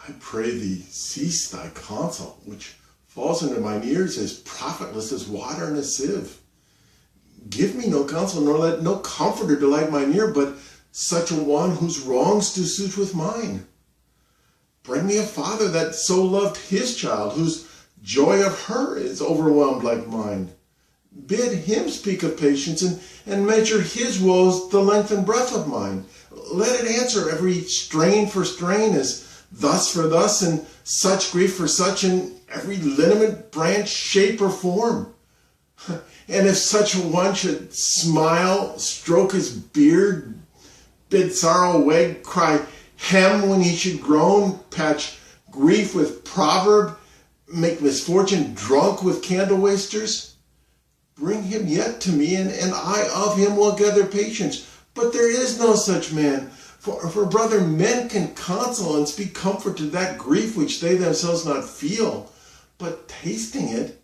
I pray thee, cease thy counsel, which falls into mine ears as profitless as water in a sieve. Give me no counsel, nor let no comforter delight mine ear, but such a one whose wrongs do suit with mine. Bring me a father that so loved his child, whose joy of her is overwhelmed like mine. Bid him speak of patience, and measure his woes the length and breadth of mine. Let it answer every strain for strain as thus for thus, and such grief for such, in every lineament, branch, shape, or form. And if such a one should smile, stroke his beard, bid sorrow wag, cry hem when he should groan, patch grief with proverb, make misfortune drunk with candle wasters, bring him yet to me, and I of him will gather patience. But there is no such man. For brother, men can counsel and speak comfort to that grief which they themselves not feel, but tasting it,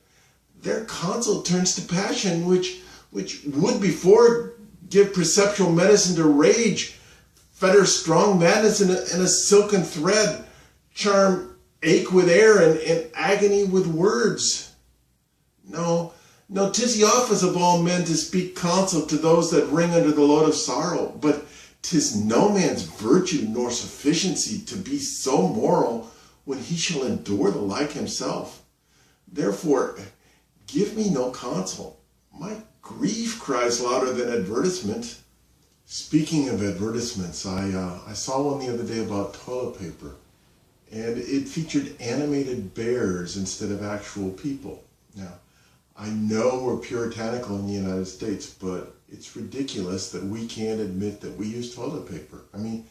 their counsel turns to passion, which would before give perceptual medicine to rage, fetter strong madness in a silken thread, charm ache with air, and agony with words. No, 'tis the office of all men to speak counsel to those that wring under the load of sorrow, but 'tis no man's virtue nor sufficiency to be so moral when he shall endure the like himself. Therefore, give me no counsel. My grief cries louder than advertisement. Speaking of advertisements, I saw one the other day about toilet paper, and it featured animated bears instead of actual people. Now, I know we're puritanical in the United States, but it's ridiculous that we can't admit that we use toilet paper. I mean,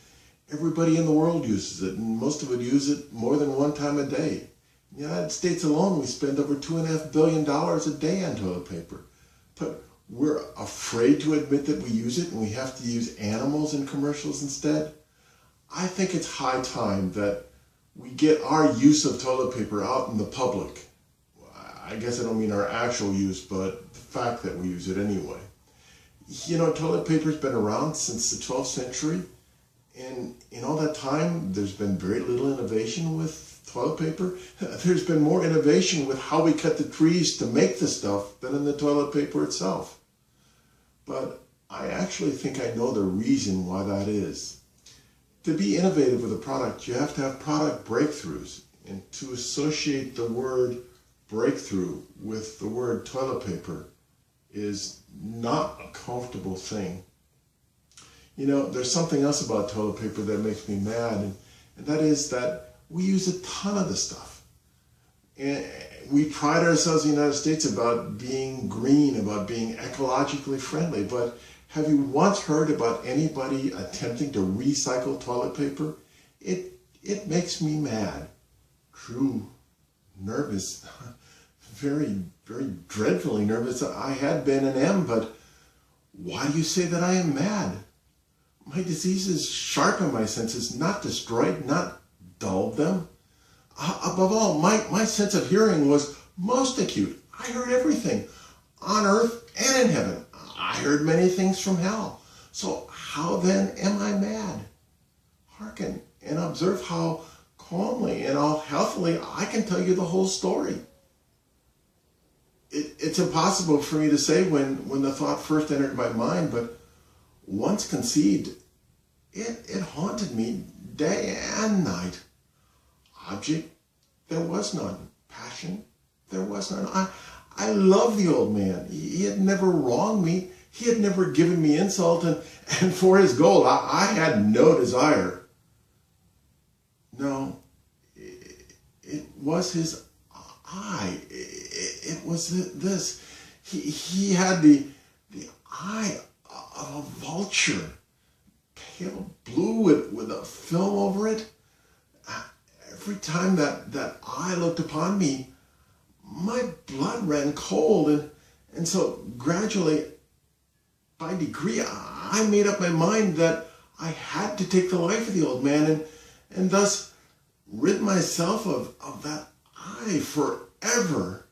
everybody in the world uses it, and most of it use it more than one time a day. In the United States alone, we spend over $2.5 billion a day on toilet paper. But we're afraid to admit that we use it, and we have to use animals in commercials instead. I think it's high time that we get our use of toilet paper out in the public. I guess I don't mean our actual use, but the fact that we use it anyway. You know, toilet paper's been around since the 12th century, and in all that time, there's been very little innovation with toilet paper. There's been more innovation with how we cut the trees to make the stuff than in the toilet paper itself. But I actually think I know the reason why that is. To be innovative with a product, you have to have product breakthroughs, and to associate the word breakthrough with the word toilet paper is not a comfortable thing. You know, there's something else about toilet paper that makes me mad, and that is that we use a ton of the stuff. And we pride ourselves in the United States about being green, about being ecologically friendly, but have you once heard about anybody attempting to recycle toilet paper? It makes me mad. True, nervous, very, very dreadfully nervous. I had been and am, but why do you say that I am mad? My diseases sharpen my senses, not destroyed, not dulled them. Above all, my sense of hearing was most acute. I heard everything, on earth and in heaven. I heard many things from hell. So how then am I mad? Hearken and observe how calmly and how healthily I can tell you the whole story. It's impossible for me to say when the thought first entered my mind, but once conceived, it haunted me day and night. Object, there was none. Passion, there was none. I love the old man. He had never wronged me. He had never given me insult, and for his gold, I had no desire. No, it was his eye. It was this. He had the eye of a vulture, pale blue with a film over it. Every time that eye looked upon me, my blood ran cold, and so gradually, by degree, I made up my mind that I had to take the life of the old man, and thus rid myself of that eye forever.